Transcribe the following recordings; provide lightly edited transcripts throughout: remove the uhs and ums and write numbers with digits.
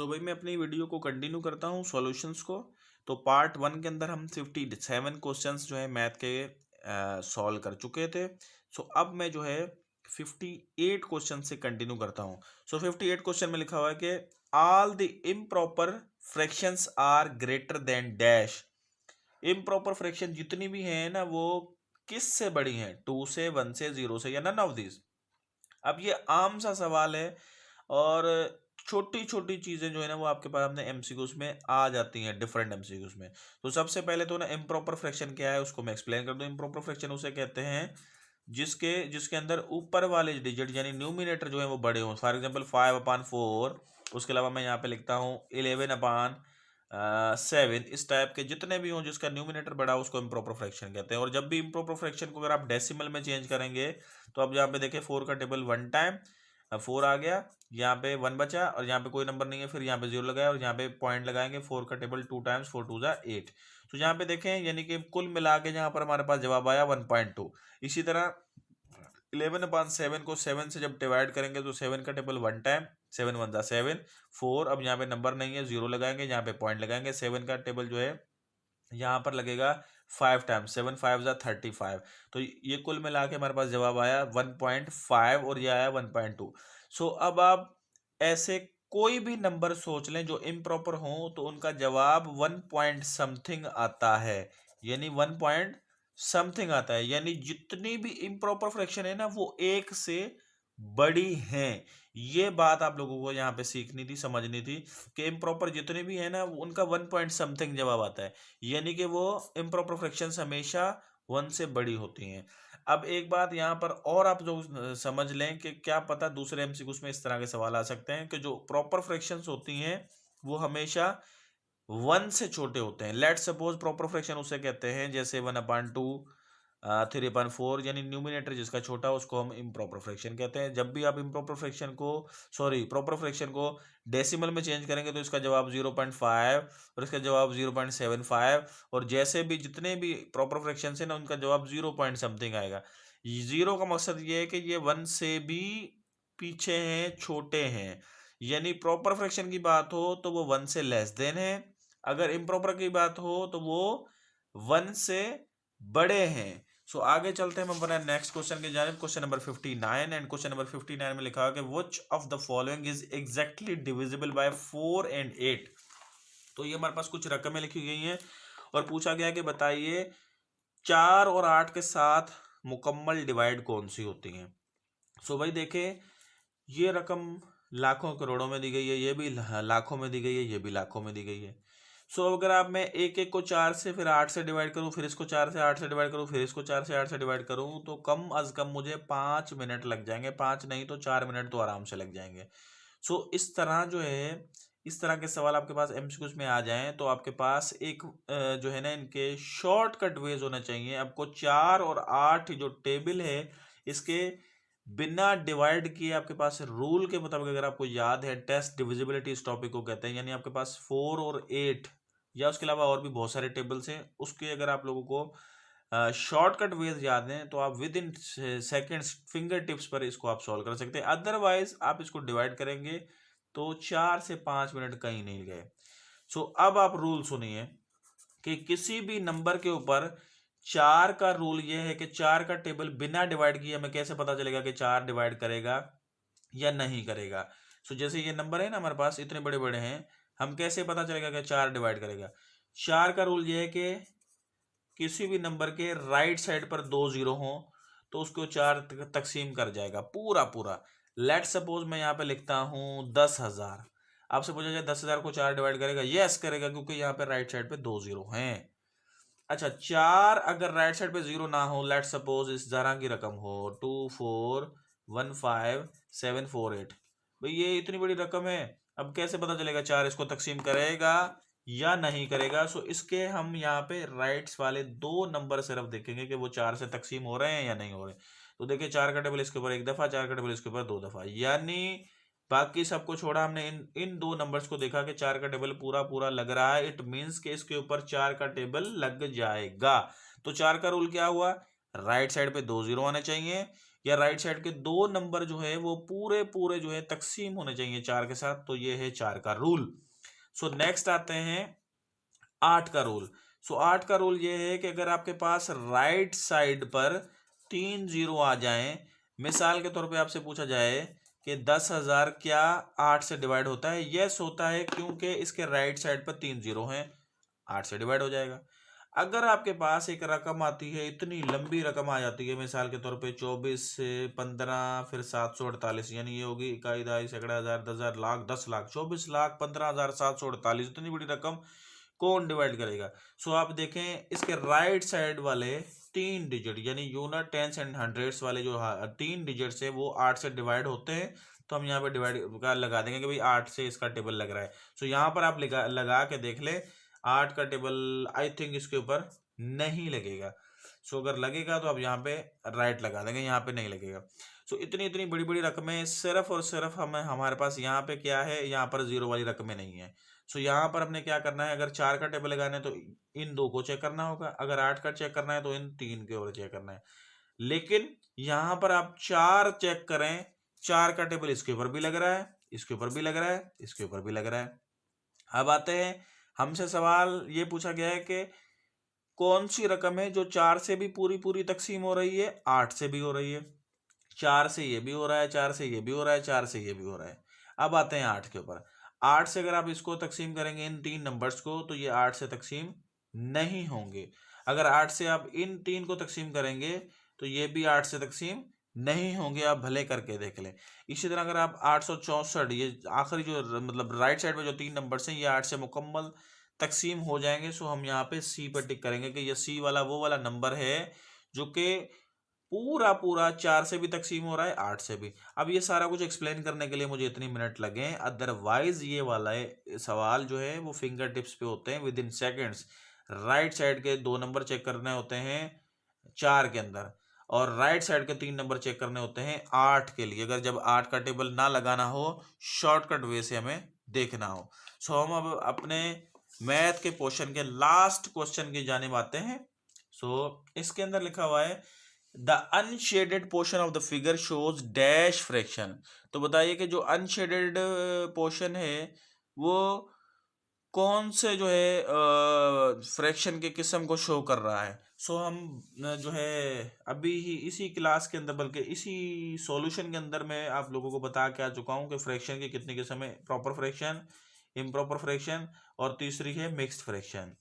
भाई मैं अपनी वीडियो को कंटिन्यू करता हूँ सॉल्यूशंस को। तो पार्ट वन के अंदर हम 57 क्वेश्चंस जो है मैथ के सॉल्व कर चुके थे। अब मैं जो है 58 क्वेश्चन से कंटिन्यू करता हूँ। 58 क्वेश्चन में लिखा हुआ है कि all the improper fractions are greater than dash. Improper fraction जितनी भी हैं ना वो किस से बड़ी हैं? 2 से, 1 से, 0 से या नन ऑफ दिस। अब ये आम सा सवाल है और छोटी छोटी चीजें जो है ना वो आपके पास अपने एमसीक्यूज में आ जाती हैं, डिफरेंट एमसीक्यूज में। तो सबसे पहले तो ना इम्प्रॉपर फ्रैक्शन क्या है उसको मैं एक्सप्लेन कर दूं। इम्प्रॉपर फ्रैक्शन उसे कहते हैं जिसके जिसके अंदर ऊपर वाले डिजिट यानी न्यूमिनेटर जो है वो बड़े हों। For example 5/4। उसके अलावा मैं यहाँ पे लिखता हूँ 11/7। इस टाइप के जितने भी हों जिसका न्यूमिनेटर बड़ा हो उसको इम्प्रॉपर फ्रैक्शन कहते हैं। और जब भी इम्प्रॉपर फ्रैक्शन को अगर आप डेसिमल में चेंज करेंगे तो अब यहाँ पे देखिए 4 का टेबल 1 टाइम, 4 आ गया, यहाँ पे 1 बचा और यहाँ पे कोई नंबर नहीं है, फिर यहाँ पे 0 लगाया और यहाँ पे पॉइंट लगाएंगे। 4 का टेबल 2 टाइम्स, 4 2 जा 8। तो यहाँ पे देखें यानी कि कुल मिला के यहाँ पर हमारे पास जवाब आया 1.2। इसी तरह 11/7 को 7 से जब डिवाइड करेंगे तो 7 का टेबल 1 टाइम, 7 1 जा 7, 4। अब यहाँ पे नंबर नहीं है, 0 लगाएंगे, यहाँ पे पॉइंट लगाएंगे। 7 का टेबल जो है यहाँ पर लगेगा 5 टाइम्स, 7 5 जा 35। तो ये कुल मिला के हमारे पास जवाब आया 1.5 और ये आया 1.2। अब आप ऐसे कोई भी नंबर सोच लें जो इम्प्रॉपर हो तो उनका जवाब 1 पॉइंट समथिंग आता है, यानी 1 पॉइंट समथिंग आता है। यानी जितनी भी इम्प्रॉपर फ्रैक्शन है ना वो एक से बड़ी हैं। ये बात आप लोगों को यहाँ पे सीखनी थी, समझनी थी कि इम्प्रॉपर जितने भी है ना उनका 1 पॉइंट समथिंग जवाब आता है, यानी कि वो इम्प्रॉपर फ्रैक्शंस हमेशा 1 से बड़ी होती हैं। अब एक बात यहाँ पर और आप जो समझ लें कि क्या पता दूसरे एमसीक्यूज में इस तरह के सवाल आ सकते हैं कि जो प्रॉपर फ्रैक्शंस होती हैं वो हमेशा 1 से छोटे होते हैं। लेट सपोज प्रॉपर फ्रैक्शन उसे कहते हैं जैसे 1/2, 3/4, यानी न्यूमिनेटर जिसका छोटा हो उसको हम इम्प्रॉपर फ्रैक्शन कहते हैं। जब भी आप इम्प्रॉपर फ्रैक्शन को प्रॉपर फ्रैक्शन को डेसिमल में चेंज करेंगे तो इसका जवाब 0.5 और इसका जवाब 0.75। और जैसे भी जितने भी प्रॉपर फ्रैक्शन है ना उनका जवाब 0 पॉइंट समथिंग आएगा। 0 का मकसद ये है कि ये 1 से भी पीछे हैं, छोटे हैं। यानी प्रॉपर फ्रैक्शन की बात हो तो वो 1 से लेस देन है, अगर इम्प्रॉपर की बात हो तो वो 1 से बड़े हैं। आगे चलते हैं हम अपना नेक्स्ट क्वेश्चन की जानिब। Question number 59 and question number 59 में लिखा है कि which of the following is exactly divisible by 4 and 8। तो ये हमारे पास कुछ रकमें लिखी गई हैं और पूछा गया कि बताइए 4 और 8 के साथ मुकम्मल डिवाइड कौन सी होती हैं। भाई देखे ये रकम लाखों करोड़ों में दी गई है, ये भी लाखों में दी गई है, ये भी लाखों में दी गई है। अगर आप मैं एक एक को 4 से फिर 8 से डिवाइड करूं, फिर इसको 4 से 8 से डिवाइड करूं, फिर इसको 4 से 8 से डिवाइड करूं तो कम अज कम मुझे 5 मिनट लग जाएंगे। 5 नहीं तो 4 मिनट तो आराम से लग जाएंगे। इस तरह जो है इस तरह के सवाल आपके पास एमसीक्यूज में आ जाएं तो आपके पास एक जो है ना इनके शॉर्टकट वेज होना चाहिए। आपको 4 और 8 जो टेबल है इसके बिना डिवाइड किए आपके पास रूल के मुताबिक, अगर आपको याद है टेस्ट डिविजिबिलिटी इस टॉपिक को कहते हैं, यानी आपके पास 4 और 8 या उसके अलावा और भी बहुत सारे टेबल्स हैं, उसके अगर आप लोगों को शॉर्टकट वेज याद हैं तो आप with in seconds finger tips पर इसको आप सॉल्व कर सकते हैं। अदरवाइज आप इसको डिवाइड करेंगे तो 4 से 5 मिनट कहीं नहीं गए। अब आप रूल सुनिए कि किसी भी नंबर के ऊपर 4 का रूल ये है कि 4 का टेबल बिना डिवाइड किए हमें कैसे पता चलेगा कि 4 डिवाइड करेगा या नहीं करेगा। जैसे ये नंबर है ना हमारे पास इतने बड़े बड़े हैं, हम कैसे पता चलेगा कि 4 डिवाइड करेगा। 4 का रूल ये है कि किसी भी नंबर के राइट साइड पर 2 जीरो हों तो उसको 4 तकसीम कर जाएगा पूरा पूरा। लेट सपोज मैं यहाँ पे लिखता हूँ 10,000। आपसे पूछा जाए 10,000 को 4 डिवाइड करेगा, यस करेगा क्योंकि यहाँ पे राइट साइड पे 2 जीरो हैं। अच्छा 4 अगर राइट साइड पे 0 ना हो, लेट सपोज इस तरह की रकम हो 2415,748। भाई ये इतनी बड़ी रकम है, अब कैसे पता चलेगा 4 इसको तकसीम करेगा या नहीं करेगा। इसके हम यहाँ पे राइट्स वाले 2 नंबर सिर्फ देखेंगे कि वो 4 से तकसीम हो रहे हैं या नहीं हो रहे। तो देखिए 4 का टेबल इसके ऊपर 1 दफा, 4 का टेबल इसके ऊपर 2 दफा, यानी बाकी सबको छोड़ा हमने इन 2 नंबर्स को देखा कि 4 का टेबल पूरा पूरा लग रहा है। इट मींस कि इसके ऊपर 4 का टेबल लग जाएगा। तो 4 का रूल क्या हुआ, राइट साइड पे 2 जीरो आने चाहिए, या राइट साइड के 2 नंबर जो है वो पूरे पूरे जो है तकसीम होने चाहिए 4 के साथ। तो ये है 4 का रूल। सो नेक्स्ट आते हैं 8 का रूल। सो 8 का रूल ये है कि अगर आपके पास राइट साइड पर 3 जीरो आ जाएं, मिसाल के तौर पे आपसे पूछा जाए कि 10,000 क्या 8 से डिवाइड होता है? यस होता है, क्योंकि इसके राइट साइड पर 3 जीरो हैं, 8 से डिवाइड हो जाएगा। अगर आपके पास एक रकम आती है, इतनी लंबी रकम आ जाती है, मिसाल के तौर पे 24 से 15 फिर 748, यानी ये होगी इकाई दहाई सैकड़ा हजार 10,000 लाख 10 लाख 24 लाख 15,748, इतनी बड़ी रकम कौन डिवाइड करेगा? सो आप देखें इसके राइट साइड वाले 3 डिजिट यानी यूनिट, टेंस एंड हंड्रेड्स वाले जो 3 डिजिट है वो 8 से डिवाइड होते हैं। तो हम यहाँ पे डिवाइड का लगा देंगे कि भाई 8 से इसका टेबल लग रहा है। सो यहाँ पर आप लगा के देख ले, 8 का टेबल आई थिंक इसके ऊपर नहीं लगेगा। सो अगर लगेगा तो आप यहाँ पे राइट लगा देंगे, यहाँ पे नहीं लगेगा। सो इतनी इतनी बड़ी बड़ी रकमें सिर्फ और सिर्फ हमारे पास यहाँ पे क्या है, यहाँ पर जीरो वाली रकमें नहीं है। सो यहाँ पर हमने क्या करना है, अगर 4 का टेबल लगाना है तो इन 2 को चेक करना होगा, अगर 8 का चेक करना है तो इन 3 के और चेक करना है। लेकिन यहाँ पर आप 4 चेक करें, 4 का टेबल इसके ऊपर भी लग रहा है, इसके ऊपर भी लग रहा है, इसके ऊपर भी लग रहा है। अब आते हैं, हमसे सवाल ये पूछा गया है कि कौन सी रकम है जो 4 से भी पूरी पूरी तकसीम हो रही है, 8 से भी हो रही है। 4 से ये भी हो रहा है, 4 से ये भी हो रहा है, 4 से ये भी हो रहा है। अब आते हैं 8 के ऊपर। 8 से अगर आप इसको तकसीम करेंगे इन 3 नंबर्स को, तो ये 8 से तकसीम नहीं होंगे। अगर 8 से आप इन 3 को तकसीम करेंगे तो ये भी 8 से तकसीम नहीं होंगे, आप भले करके देख लें। इसी तरह अगर आप 864, ये आखिरी जो मतलब राइट साइड में जो 3 नंबर्स हैं, ये 8 से मुकम्मल तकसीम हो जाएंगे। सो हम यहाँ पे सी पर टिक करेंगे कि ये सी वाला वो वाला नंबर है जो कि पूरा पूरा 4 से भी तकसीम हो रहा है, 8 से भी। अब ये सारा कुछ एक्सप्लेन करने के लिए मुझे इतनी मिनट लगे, अदरवाइज ये वाला सवाल जो है वो फिंगर टिप्स पे होते हैं, with in seconds. Right side के 2 नंबर चेक करने होते हैं 4 के अंदर, और राइट साइड के 3 नंबर चेक करने होते हैं 8 के लिए, अगर जब 8 का टेबल ना लगाना हो, शॉर्टकट वे से हमें देखना हो। सो हम अब अपने मैथ के पोर्शन के लास्ट क्वेश्चन की जानिब आते हैं। सो इसके अंदर लिखा हुआ है the unshaded portion of the figure shows dash fraction. तो बताइए कि जो अनशेडेड पोर्शन है वो कौन से जो है फ्रैक्शन के किस्म को शो कर रहा है। सो हम जो है अभी ही इसी क्लास के अंदर, बल्कि इसी सॉल्यूशन के अंदर मैं आप लोगों को बता के आ चुका हूँ कि फ्रैक्शन के कितने किस्म है, प्रॉपर फ्रैक्शन, इम्प्रॉपर फ्रैक्शन, और तीसरी है मिक्स्ड फ्रैक्शन।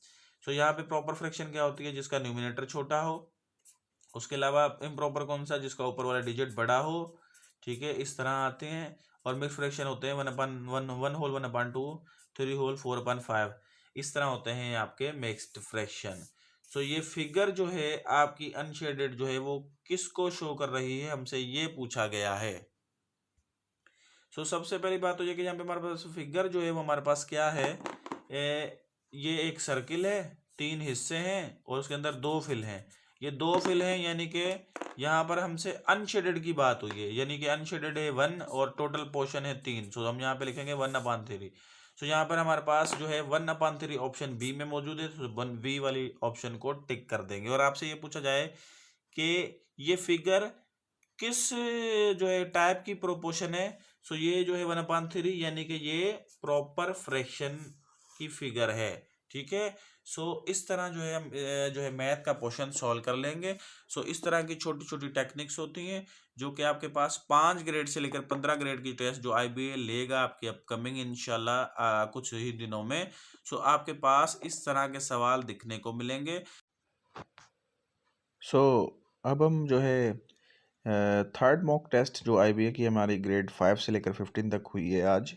सो यहाँ पे प्रॉपर फ्रैक्शन क्या होती है, जिसका न्यूमिनेटर छोटा हो। उसके अलावा इम्प्रॉपर कौन सा, जिसका ऊपर वाला डिजिट बड़ा हो। ठीक है, इस तरह आते हैं। और मिक्स फ्रैक्शन होते हैं 1/1 2 3 होल 4/5, इस तरह होते हैं आपके मिक्स्ड फ्रैक्शन। सो ये फिगर जो है आपकी अनशेडेड जो है वो किसको शो कर रही है, हमसे ये पूछा गया है। सो सबसे पहली बात तो ये कि यहाँ पे हमारे पास फिगर जो है वो हमारे पास क्या है, ये एक सर्किल है, 3 हिस्से हैं और उसके अंदर 2 फिल हैं। ये 2 फिल हैं, यानी कि यहाँ पर हमसे अनशेडेड की बात हुई है, यानी कि अनशेडेड है 1 और टोटल पोर्शन है 3। सो हम यहाँ पे लिखेंगे 1/3। सो यहाँ पर हमारे पास जो है 1/3 ऑप्शन बी में मौजूद है, तो 1 बी वाली ऑप्शन को टिक कर देंगे। और आपसे ये पूछा जाए कि ये फिगर किस जो है टाइप की प्रोपोर्शन है, सो ये जो है 1/3, यानी कि ये प्रॉपर फ्रैक्शन की फिगर है। ठीक है, सो इस तरह जो है हम जो है मैथ का पोर्शन सॉल्व कर लेंगे। सो इस तरह की छोटी छोटी टेक्निक्स होती हैं जो कि आपके पास 5 ग्रेड से लेकर 15 ग्रेड की टेस्ट जो IBA लेगा आपकी अपकमिंग इंशाल्लाह कुछ ही दिनों में। सो आपके पास इस तरह के सवाल दिखने को मिलेंगे। सो अब हम जो है थर्ड मॉक टेस्ट जो IBA की हमारी ग्रेड 5 से लेकर 15 तक हुई है आज,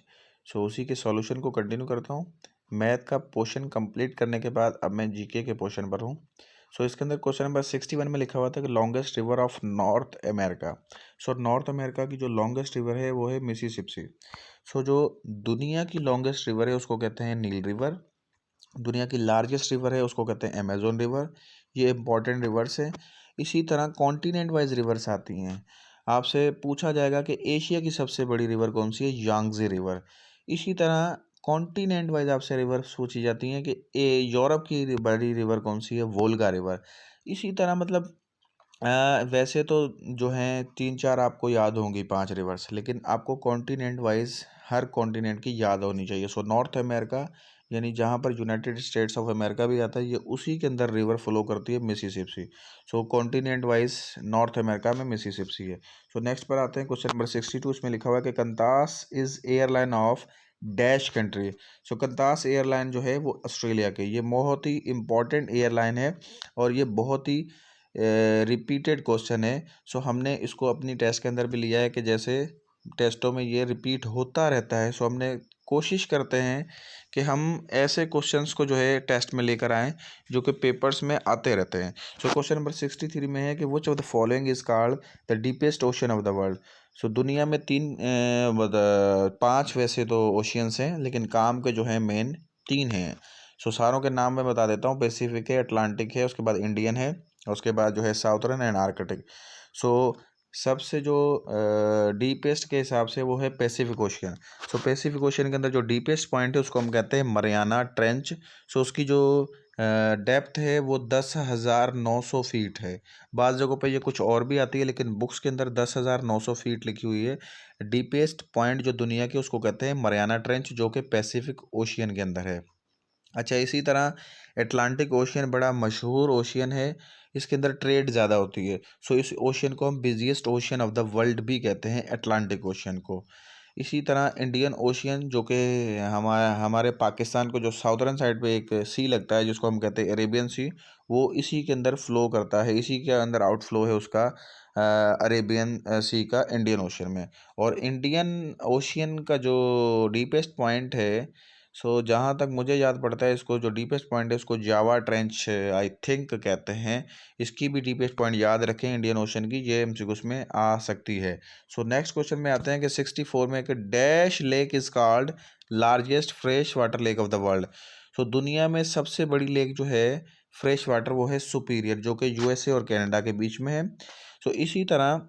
सो उसी के सॉल्यूशन को कंटिन्यू करता हूँ। मैथ का पोर्शन कंप्लीट करने के बाद अब मैं जीके के पोर्शन पर हूँ। सो इसके अंदर क्वेश्चन नंबर 61 में लिखा हुआ था कि longest river of north America. So north America की जो लॉन्गेस्ट रिवर है वो है मिसिसिपी। सो जो दुनिया की लॉन्गेस्ट रिवर है उसको कहते हैं नील रिवर। दुनिया की लार्जेस्ट रिवर है उसको कहते हैं अमेजोन रिवर। ये इंपॉर्टेंट रिवर्स हैं। इसी तरह कॉन्टिनेंट वाइज रिवर्स आती हैं। आपसे पूछा जाएगा कि एशिया की सबसे बड़ी रिवर कौन सी है, यांगजे रिवर। इसी तरह कॉन्टिनेंट वाइज आपसे रिवर पूछी जाती हैं कि यूरोप की बड़ी रिवर कौन सी है, वोल्गा रिवर। इसी तरह मतलब वैसे तो जो हैं 3-4 आपको याद होंगी 5 रिवर्स, लेकिन आपको कॉन्टिनेंट वाइज़ हर कॉन्टिनेंट की याद होनी चाहिए। सो नॉर्थ अमेरिका यानी जहाँ पर यूनाइटेड स्टेट्स ऑफ अमेरिका भी आता है, ये उसी के अंदर रिवर फ्लो करती है मिसिसिपी। सो कॉन्टिनेंट वाइज़ नॉर्थ अमेरिका में मिसिसिपी है। सो नेक्स्ट पर आते हैं क्वेश्चन नंबर 62। इसमें लिखा हुआ है कि Qantas is airline of dash country. So Qantas airline जो है वो ऑस्ट्रेलिया की, ये बहुत ही इम्पोर्टेंट एयरलाइन है और ये बहुत ही रिपीटेड क्वेश्चन है। सो हमने इसको अपनी टेस्ट के अंदर भी लिया है कि जैसे टेस्टों में ये रिपीट होता रहता है। सो हमने कोशिश करते हैं कि हम ऐसे क्वेश्चंस को जो है टेस्ट में लेकर आएँ जो कि पेपर्स में आते रहते हैं। सो क्वेश्चन नंबर 63 में है कि which of the following is called the deepest ocean of the world. So दुनिया में 5 वैसे तो ओशियंस हैं, लेकिन काम के जो हैं मेन 3 हैं। सो सारों के नाम मैं बता देता हूँ। पैसिफिक है, अटलांटिक है, उसके बाद इंडियन है, उसके बाद जो है साउथर्न एंड आर्कटिक। सो सबसे जो डीपेस्ट के हिसाब से वो है पैसिफिक ओशियन। सो पैसिफिक ओशियन के अंदर जो डीपेस्ट पॉइंट है उसको हम कहते हैं मरियाना ट्रेंच। सो उसकी जो डेप्थ है वो 10,900 फीट है। बाज़ जगहों पे ये कुछ और भी आती है, लेकिन बुक्स के अंदर 10,900 फीट लिखी हुई है। डीपेस्ट पॉइंट जो दुनिया की उसको कहते हैं मरियाना ट्रेंच, जो कि पैसिफिक ओशियन के अंदर है। अच्छा, इसी तरह अटलांटिक ओशियन बड़ा मशहूर ओशियन है, इसके अंदर ट्रेड ज़्यादा होती है। सो इस ओशियन को हम बिज़ीएस्ट ओशियन ऑफ द वर्ल्ड भी कहते हैं, अटलांटिक ओशियन को। इसी तरह इंडियन ओशियन जो कि हमारे पाकिस्तान को जो साउथर्न साइड पे एक सी लगता है जिसको हम कहते हैं अरेबियन सी, वो इसी के अंदर फ्लो करता है, इसी के अंदर आउटफ्लो है उसका अरेबियन सी का इंडियन ओशियन में। और इंडियन ओशियन का जो डीपेस्ट पॉइंट है, सो जहाँ तक मुझे याद पड़ता है, इसको जो डीपेस्ट पॉइंट है उसको जावा ट्रेंच आई थिंक कहते हैं। इसकी भी डीपेस्ट पॉइंट याद रखें इंडियन ओशन की, ये एमसीक्यूज में आ सकती है। सो नेक्स्ट क्वेश्चन में आते हैं कि 64 में कि dash lake is called largest fresh water lake of the world. So दुनिया में सबसे बड़ी लेक जो है फ्रेश वाटर वो है सुपीरियर, जो कि यूएसए और कनाडा के बीच में है। सो इसी तरह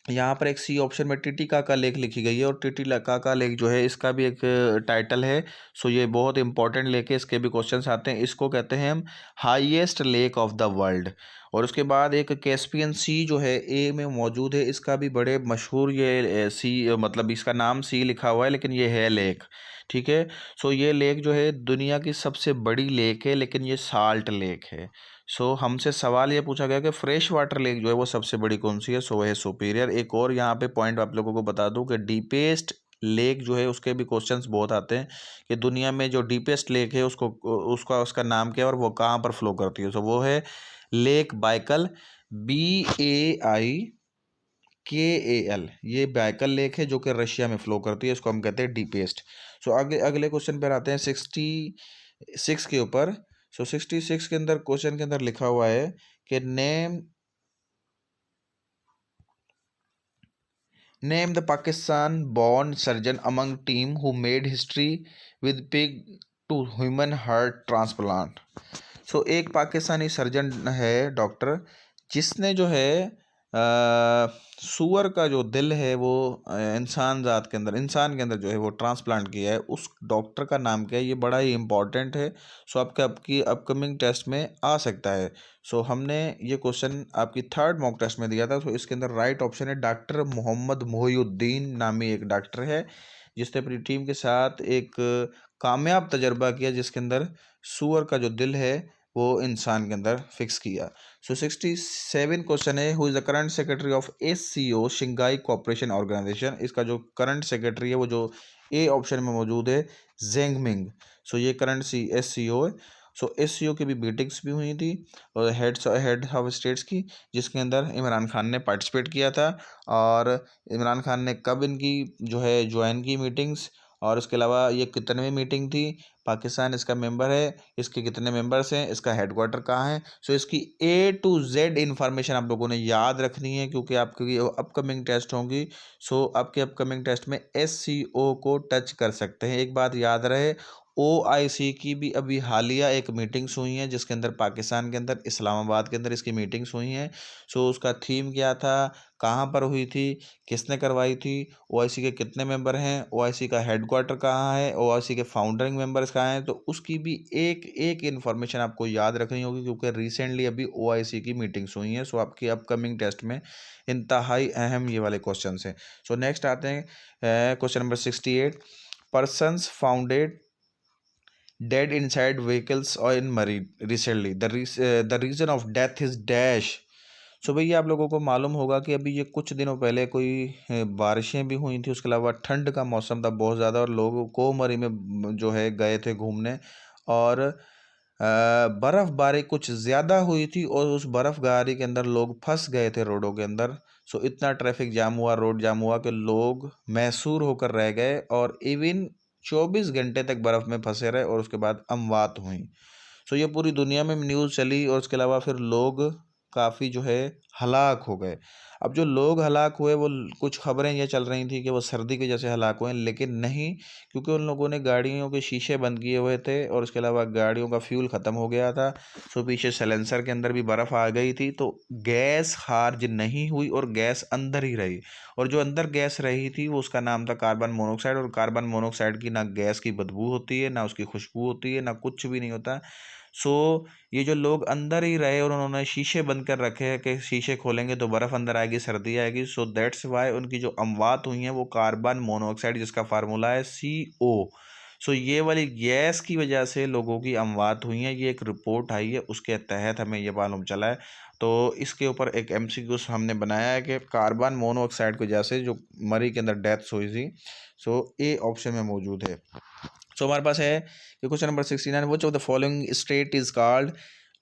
यहाँ पर एक सी ऑप्शन में टिटिकाका लेक लिखी गई है, और टिटिकाका लेक जो है इसका भी एक टाइटल है। सो ये बहुत इंपॉर्टेंट लेक है, इसके भी क्वेश्चंस आते हैं। इसको कहते हैं हम highest lake of the world. और उसके बाद एक कैस्पियन सी जो है ए में मौजूद है, इसका भी बड़े मशहूर ये सी, मतलब इसका नाम सी लिखा हुआ है लेकिन ये है लेक, ठीक है। सो ये लेक जो है दुनिया की सबसे बड़ी लेक है, लेकिन ये साल्ट लेक है। सो हमसे सवाल ये पूछा गया कि फ्रेश वाटर लेक जो है वो सबसे बड़ी कौन सी है। सो वह है सुपीरियर। एक और यहाँ पे पॉइंट आप लोगों को बता दूं कि डीपेस्ट लेक जो है उसके भी क्वेश्चंस बहुत आते हैं कि दुनिया में जो डीपेस्ट लेक है उसको उसका नाम क्या है और वो कहाँ पर फ्लो करती है। सो वो है लेक बाइकल, BAIKAL। ये बाइकल लेक है जो कि रशिया में फ्लो करती है, इसको हम कहते हैं डीपेस्ट। सो आगे अगले क्वेश्चन पर आते हैं 66 के ऊपर। सो 66 के अंदर क्वेश्चन के अंदर लिखा हुआ है कि name the Pakistan born surgeon among team who made history with pig to human heart transplant. So एक पाकिस्तानी सर्जन है, डॉक्टर, जिसने जो है सूअर का जो दिल है वो इंसान के अंदर जो है वो ट्रांसप्लांट किया है। उस डॉक्टर का नाम क्या है, ये बड़ा ही इम्पॉर्टेंट है। सो आपकी अपकमिंग टेस्ट में आ सकता है। सो हमने ये क्वेश्चन आपकी थर्ड मॉक टेस्ट में दिया था। सो इसके अंदर राइट ऑप्शन है डॉक्टर मोहम्मद मोहिउद्दीन नामी एक डॉक्टर है, जिसने अपनी टीम के साथ एक कामयाब तजर्बा किया जिसके अंदर सूअर का जो दिल है वो इंसान के अंदर फिक्स किया। सो 67 क्वेश्चन है, who is the current secretary of SCO Shanghai cooperation organisation. इसका जो करंट सेक्रेटरी है वो जो ए ऑप्शन में मौजूद है, जेंगमिंग। सो ये करंट SCO है। सो SCO की भी मीटिंग्स भी हुई थी और हेड ऑफ स्टेट्स की, जिसके अंदर इमरान खान ने पार्टिसिपेट किया था। और इमरान खान ने कब इनकी जो है ज्वाइन की मीटिंग्स, और उसके अलावा ये कितनवीं मीटिंग थी, पाकिस्तान इसका मेंबर है, इसके कितने मेंबर्स हैं, इसका हेडक्वार्टर कहाँ है। सो इसकी A to Z इन्फॉर्मेशन आप लोगों ने याद रखनी है, क्योंकि आपकी अपकमिंग टेस्ट होंगी। सो आपके अपकमिंग टेस्ट में SCO को टच कर सकते हैं, एक बात याद रहे। OIC की भी अभी हालिया एक मीटिंग्स हुई हैं, जिसके अंदर पाकिस्तान के अंदर इस्लामाबाद के अंदर इसकी मीटिंग्स हुई हैं। सो उसका थीम क्या था, कहाँ पर हुई थी, किसने करवाई थी, OIC के कितने मेंबर हैं, OIC का हेडक्वार्टर कहाँ है, OIC के फाउंडरिंग मेंबर्स कहाँ हैं, तो उसकी भी एक एक इन्फॉर्मेशन आपको याद रखनी होगी, क्योंकि रिसेंटली अभी OIC की मीटिंग्स हुई हैं। सो आपकी अपकमिंग टेस्ट में इंतहाई अहम ये वाले क्वेश्चन हैं। सो नेक्स्ट आते हैं question number 68। Persons founded dead inside vehicles or in marine recently the reason of death is dash। सो भैया आप लोगों को मालूम होगा कि अभी ये कुछ दिनों पहले कोई बारिशें भी हुई थी, उसके अलावा ठंड का मौसम था बहुत ज़्यादा, और लोग कोमरी में जो है गए थे घूमने, और बर्फ़बारी कुछ ज़्यादा हुई थी और उस बर्फ़बारी के अंदर लोग फंस गए थे रोडों के अंदर। सो इतना ट्रैफिक जाम हुआ, रोड जाम हुआ कि लोग मैसूर होकर रह गए, और इवन 24 घंटे तक बर्फ़ में फंसे रहे, और उसके बाद अमवात हुई। सो ये पूरी दुनिया में न्यूज़ चली, और उसके अलावा फिर लोग काफ़ी जो है हलाक हो गए। अब जो लोग हलाक हुए वो कुछ खबरें ये चल रही थी कि वो सर्दी की वजह से हलाक हुए, लेकिन नहीं, क्योंकि उन लोगों ने गाड़ियों के शीशे बंद किए हुए थे, और उसके अलावा गाड़ियों का फ्यूल ख़त्म हो गया था। सो पीछे साइलेंसर के अंदर भी बर्फ़ आ गई थी, तो गैस खारिज नहीं हुई और गैस अंदर ही रही, और जो अंदर गैस रही थी वो उसका नाम था कार्बन मोनोऑक्साइड। और कार्बन मोनोऑक्साइड की ना गैस की बदबू होती है, ना उसकी खुशबू होती है, ना कुछ भी नहीं होता। सो ये जो लोग अंदर ही रहे और उन्होंने शीशे बंद कर रखे हैं कि शीशे खोलेंगे तो बर्फ़ अंदर आएगी, सर्दी आएगी, सो दैट्स वाई उनकी जो अमवात हुई हैं वो कार्बन मोनोऑक्साइड, जिसका फार्मूला है CO। सो ये वाली गैस की वजह से लोगों की अमवात हुई हैं, ये एक रिपोर्ट आई है, उसके तहत हमें ये मालूम चला है। तो इसके ऊपर एक MCQ हमने बनाया है कि कार्बन मोनोऑक्साइड की वजह से जो मरी के अंदर डेथ्स हुई थी। सो ए ऑप्शन में मौजूद है। सो हमारे पास है कि question number 69, which of the following straight is called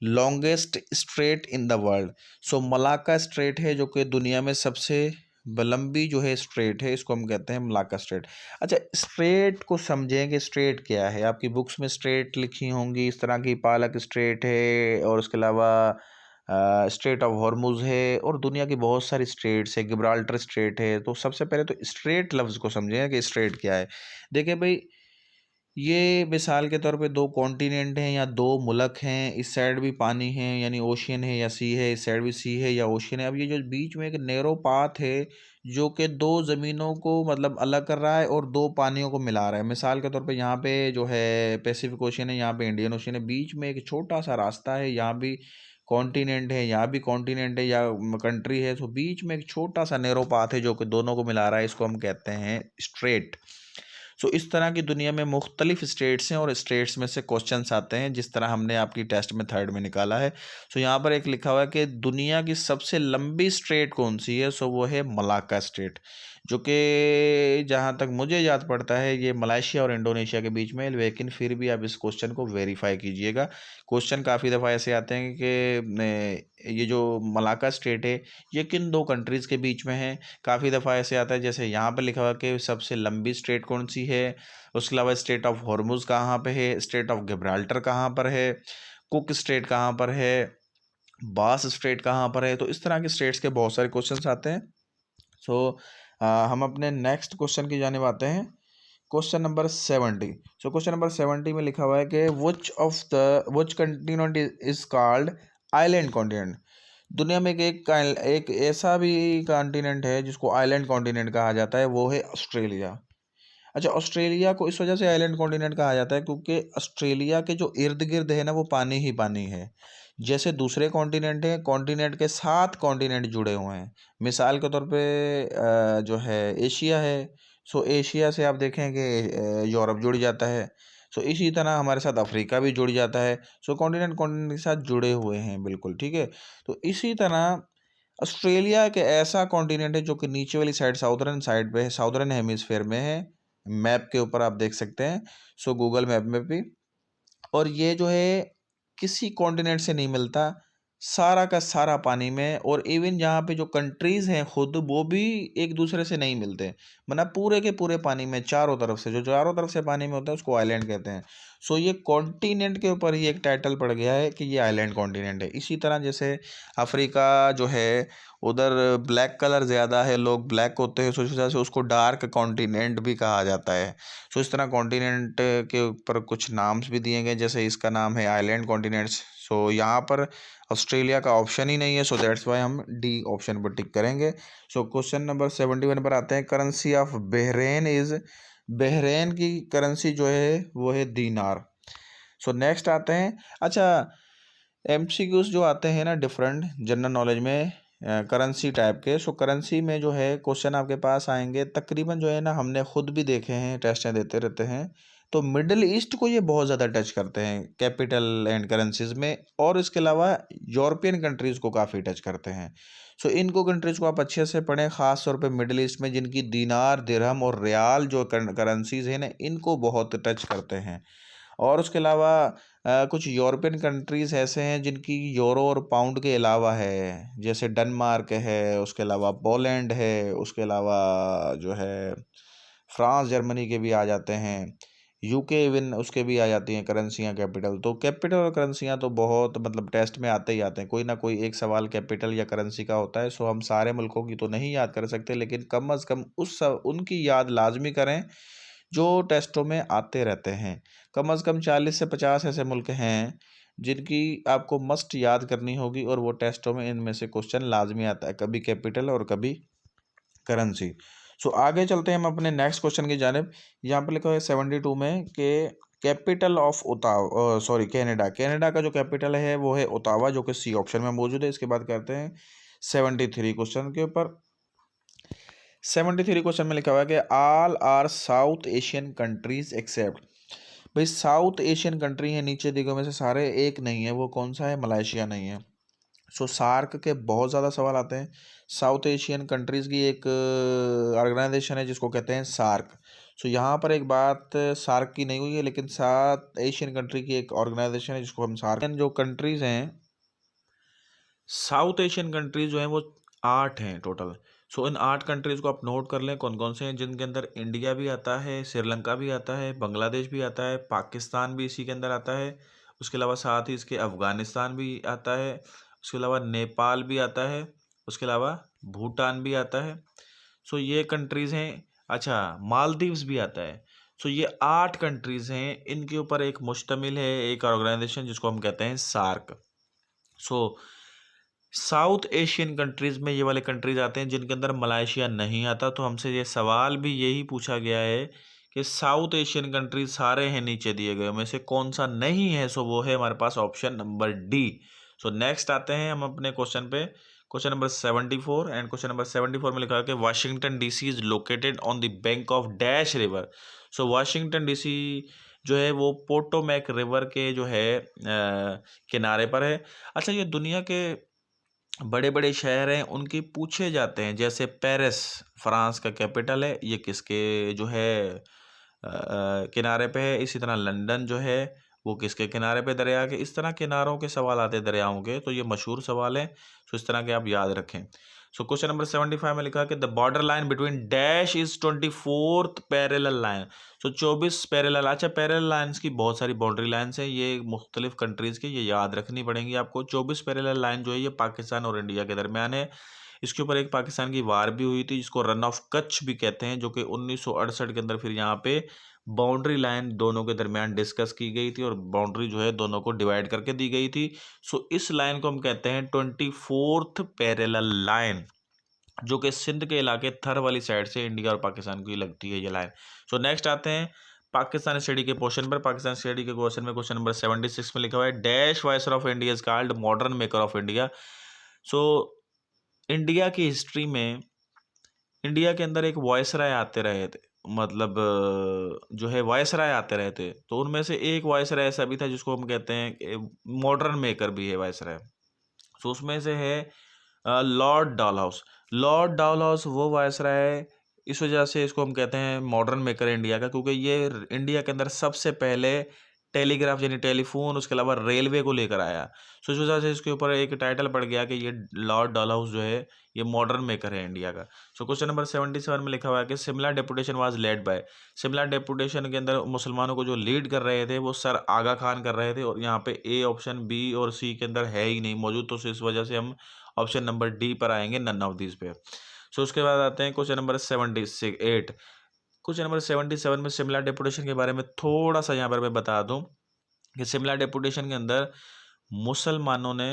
longest straight in the world. So Malacca straight है जो कि दुनिया में सबसे लंबी जो है स्ट्रेट है, इसको हम कहते हैं मलाक्का स्ट्रेट। अच्छा, स्ट्रेट को समझें कि स्ट्रेट क्या है। आपकी बुक्स में स्ट्रेट लिखी होंगी इस तरह की, पालक स्ट्रेट है, और उसके अलावा स्ट्रेट ऑफ हॉर्मुज है, और दुनिया की बहुत सारी स्ट्रेट्स है, गिब्राल्टर स्ट्रेट है। तो सबसे पहले तो स्ट्रेट लफ्ज़ को समझें कि स्ट्रेट क्या है। देखिए भाई, ये मिसाल के तौर पे दो कॉन्टिनेंट हैं या दो मुल्क हैं, इस साइड भी पानी है यानी ओशियन है या सी है, इस साइड भी सी है या ओशियन है। अब ये जो बीच में एक नैरो पाथ है जो कि दो ज़मीनों को मतलब अलग कर रहा है और दो पानियों को मिला रहा है। मिसाल के तौर पे यहाँ पे जो है पैसिफिक ओशियन है, यहाँ पे इंडियन ओशियन है, बीच में एक छोटा सा रास्ता है, यहाँ भी कॉन्टिनेंट है, यहाँ भी कॉन्टिनेंट है या कंट्री है, तो बीच में एक छोटा सा नैरो पाथ है जो कि दोनों को मिला रहा है, इसको हम कहते हैं स्ट्रेट। सो इस तरह की दुनिया में मुख्तलिफ स्टेट्स हैं और स्टेट्स में से क्वेश्चंस आते हैं, जिस तरह हमने आपकी टेस्ट में थर्ड में निकाला है। सो यहाँ पर एक लिखा हुआ है कि दुनिया की सबसे लंबी स्टेट कौन सी है। सो वो है मलाक्का स्टेट, जो कि जहाँ तक मुझे याद पड़ता है ये मलेशिया और इंडोनेशिया के बीच में है, लेकिन फिर भी आप इस क्वेश्चन को वेरीफाई कीजिएगा। क्वेश्चन काफ़ी दफ़ा ऐसे आते हैं कि ये जो मलाक्का स्टेट है ये किन दो कंट्रीज़ के बीच में है। काफ़ी दफ़ा ऐसे आता है, जैसे यहाँ पर लिखा हुआ कि सबसे लंबी स्टेट कौन सी है, उसके अलावा स्टेट ऑफ हॉर्मुज कहाँ पे है, स्टेट ऑफ गिब्राल्टर कहाँ पर है, कुक स्टेट कहाँ पर है, बास स्टेट कहाँ पर है। तो इस तरह के स्टेट्स के बहुत सारे क्वेश्चंस आते हैं। सो हम अपने नेक्स्ट क्वेश्चन की जानिब आते हैं, question number 70। So question number 70 में लिखा हुआ है कि which continent is called island continent. दुनिया में एक ऐसा भी कॉन्टिनेंट है जिसको आइलैंड कॉन्टिनेंट कहा जाता है, वो है ऑस्ट्रेलिया। अच्छा, ऑस्ट्रेलिया को इस वजह से आइलैंड कॉन्टिनेंट कहा जाता है क्योंकि ऑस्ट्रेलिया के जो इर्द गिर्द है ना वो पानी ही पानी है। जैसे दूसरे कॉन्टिनेंट हैं, कॉन्टिनेंट के 7 कॉन्टिनेंट जुड़े हुए हैं। मिसाल के तौर पे जो है एशिया है, सो एशिया से आप देखें कि यूरोप जुड़ जाता है। सो इसी तरह हमारे साथ अफ्रीका भी जुड़ जाता है। सो कॉन्टिनेंट कॉन्टिनेंट के साथ जुड़े हुए हैं, बिल्कुल ठीक है। तो इसी तरह ऑस्ट्रेलिया एक ऐसा कॉन्टिनेंट है जो कि नीचे वाली साइड साउदर्न साइड पे है, साउदर्न हेमिस्फेयर में है। मैप के ऊपर आप देख सकते हैं, सो गूगल मैप में भी। और ये जो है किसी कॉन्टिनेंट से नहीं मिलता, सारा का सारा पानी में। और इवन यहाँ पे जो कंट्रीज़ हैं खुद वो भी एक दूसरे से नहीं मिलते, मतलब पूरे के पूरे पानी में चारों तरफ से, जो चारों तरफ से पानी में होता है उसको आइलैंड कहते हैं। सो ये कॉन्टिनेंट के ऊपर ही एक टाइटल पड़ गया है कि ये आइलैंड कॉन्टिनेंट है। इसी तरह जैसे अफ्रीका जो है उधर ब्लैक कलर ज़्यादा है, लोग ब्लैक होते हैं, सो इस वजह से उसको डार्क कॉन्टिनेंट भी कहा जाता है। सो इस तरह कॉन्टिनेंट के ऊपर कुछ नाम्स भी दिए गए, जैसे इसका नाम है आइलैंड कॉन्टिनेंट्स। सो यहाँ पर ऑस्ट्रेलिया का ऑप्शन ही नहीं है, सो दैट्स वाई हम डी ऑप्शन पर टिक करेंगे। सो क्वेश्चन नंबर 71 पर आते हैं। Currency of Bahrain is, Bahrain की करेंसी जो है वो है दीनार। सो नेक्स्ट आते हैं। अच्छा, एमसीक्यूज जो आते हैं ना डिफरेंट जनरल नॉलेज में करेंसी टाइप के, सो करेंसी में जो है क्वेश्चन आपके पास आएंगे तकरीबन जो है ना, हमने खुद भी देखे हैं, टेस्टें देते रहते हैं, तो मिडल ईस्ट को ये बहुत ज़्यादा टच करते हैं कैपिटल एंड करेंसीज में, और इसके अलावा यूरोपियन कंट्रीज़ को काफ़ी टच करते हैं। सो इनको कंट्रीज़ को आप अच्छे से पढ़ें, ख़ास तौर पे मिडल ईस्ट में जिनकी दीनार, दिरहम और रियाल जो करेंसीज हैं ना, इनको बहुत टच करते हैं। और उसके अलावा कुछ यूरोपियन कंट्रीज़ ऐसे हैं जिनकी यूरो और पाउंड के अलावा है, जैसे डेनमार्क है, उसके अलावा पोलैंड है, उसके अलावा जो है फ्रांस जर्मनी के भी आ जाते हैं, यूके इवन उसके भी आ जाती हैं करेंसियाँ कैपिटल। तो कैपिटल और करेंसियाँ तो बहुत मतलब टेस्ट में आते ही आते हैं, कोई ना कोई एक सवाल कैपिटल या करेंसी का होता है। सो हम सारे मुल्कों की तो नहीं याद कर सकते, लेकिन कम अज़ कम उनकी याद लाजमी करें जो टेस्टों में आते रहते हैं। कम अज़ कम 40 से 50 ऐसे मुल्क हैं जिनकी आपको मस्ट याद करनी होगी, और वो टेस्टों में इनमें से क्वेश्चन लाजमी आता है, कभी कैपिटल और कभी करेंसी। सो आगे चलते हैं हम अपने नेक्स्ट क्वेश्चन की जानिब। यहाँ पर लिखा हुआ है 72 में कि कैपिटल ऑफ कनाडा, कनाडा का जो कैपिटल है वो है ओटावा, जो कि सी ऑप्शन में मौजूद है। इसके बाद करते हैं 73 क्वेश्चन के ऊपर। 73 क्वेश्चन में लिखा हुआ है कि all are South Asian countries except, भाई साउथ एशियन कंट्री है नीचे दिगों में से सारे, एक नहीं है, वो कौन सा है? मलेशिया नहीं है। सो सार्क के बहुत ज़्यादा सवाल आते हैं। साउथ एशियन कंट्रीज़ की एक ऑर्गेनाइजेशन है जिसको कहते हैं सार्क। सो यहाँ पर एक बात सार्क की नहीं हुई है, लेकिन साउथ एशियन कंट्री की एक ऑर्गेनाइजेशन है जिसको हम सार्क, जो कंट्रीज़ हैं साउथ एशियन कंट्रीज जो हैं वो 8 हैं टोटल। सो इन 8 कंट्रीज़ को आप नोट कर लें कौन कौन से हैं, जिनके अंदर इंडिया भी आता है, श्रीलंका भी आता है, बांग्लादेश भी आता है, पाकिस्तान भी इसी के अंदर आता है। उसके अलावा साथ ही इसके अफ़गानिस्तान भी आता है, उसके अलावा नेपाल भी आता है, उसके अलावा भूटान भी आता है। सो ये कंट्रीज़ हैं। अच्छा, मालदीव्स भी आता है। सो ये 8 कंट्रीज़ हैं, इनके ऊपर एक मुश्तमिल है एक ऑर्गेनाइजेशन जिसको हम कहते हैं सार्क। सो साउथ एशियन कंट्रीज़ में ये वाले कंट्रीज़ आते हैं जिनके अंदर मलेशिया नहीं आता। तो हमसे ये सवाल भी यही पूछा गया है कि साउथ एशियन कंट्रीज़ सारे हैं नीचे दिए गए में से कौन सा नहीं है, सो वो है हमारे पास option number D. So next आते हैं हम अपने क्वेश्चन पे, question number 74। And question number 74 में लिखा है कि Washington DC is located on the bank of dash river. So Washington DC जो है वो पोटोमैक रिवर के जो है किनारे पर है। अच्छा, ये दुनिया के बड़े बड़े शहर हैं उनके पूछे जाते हैं, जैसे पेरिस फ्रांस का कैपिटल है, ये किसके जो है किनारे पे है। इसी तरह लंदन जो है वो किसके किनारे पे, दरिया के। इस तरह किनारों के सवाल आते हैं दरियाओं के, तो ये मशहूर सवाल है। सो इस तरह के आप याद रखें। सो क्वेश्चन नंबर 75 में लिखा है कि the border line between dash is 24th parallel line. So 24 parallel. अच्छा, पैरेलल लाइन्स की बहुत सारी बाउंड्री लाइन्स हैं, ये मुख्तलिफ कंट्रीज़ की, ये याद रखनी पड़ेंगी आपको। 24 पैरेलल लाइन जो है ये पाकिस्तान और इंडिया के दरमियान है। इसके ऊपर एक पाकिस्तान की वार भी हुई थी जिसको रन ऑफ कच्छ भी कहते हैं, जो कि 1968 के अंदर फिर यहाँ पे बाउंड्री लाइन दोनों के दरमियान डिस्कस की गई थी और बाउंड्री जो है दोनों को डिवाइड करके दी गई थी। सो इस लाइन को हम कहते हैं 24th पैरेलल लाइन, जो कि सिंध के इलाके थर वाली साइड से इंडिया और पाकिस्तान को ही लगती है ये लाइन। सो नेक्स्ट आते हैं पाकिस्तान स्टडी के पोर्शन पर। पाकिस्तान स्टडी के क्वेश्चन में क्वेश्चन नंबर 76 में लिखा हुआ है dash wiser of India is called modern maker of India. So India की हिस्ट्री में इंडिया के अंदर एक वायसराय आते रहे थे, मतलब जो है वायसराय आते रहे थे, तो उनमें से एक वायसराय ऐसा भी था जिसको हम कहते हैं मॉडर्न मेकर भी है वायसराय। सो उसमें से है लॉर्ड डालहाउस। लॉर्ड डालहाउस वो वायसराय है, इस वजह से इसको हम कहते हैं मॉडर्न मेकर इंडिया का, क्योंकि ये इंडिया के अंदर सबसे पहले टेलीग्राफ यानी टेलीफोन, उसके अलावा रेलवे को लेकर आया। सो इस वजह से इसके ऊपर एक टाइटल पड़ गया कि ये लॉर्ड डालहाउस जो है ये मॉडर्न मेकर है इंडिया का। सो क्वेश्चन नंबर 77 में लिखा हुआ है कि Simla deputation was led by. Simla deputation के अंदर मुसलमानों को जो लीड कर रहे थे वो सर आगा खान कर रहे थे, और यहाँ पे ए ऑप्शन, बी और सी के अंदर है ही नहीं मौजूद, तो इस वजह से हम ऑप्शन नंबर डी पर आएंगे, नन ऑफ दीज पे। सो उसके बाद आते हैं क्वेश्चन नंबर 78। क्वेश्चन नंबर 77 में शिमला डेपुटेशन के बारे में थोड़ा सा यहाँ पर मैं बता दूं कि शिमला डेपुटेशन के अंदर मुसलमानों ने